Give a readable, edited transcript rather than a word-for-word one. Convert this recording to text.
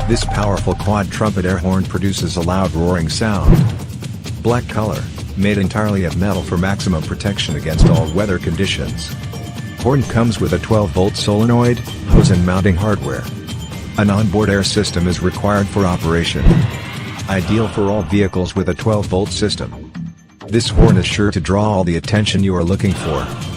This powerful quad trumpet air horn produces a loud roaring sound. Black color, made entirely of metal for maximum protection against all weather conditions. Horn comes with a 12-volt solenoid, hose and mounting hardware. An onboard air system is required for operation. Ideal for all vehicles with a 12-volt system. This horn is sure to draw all the attention you are looking for.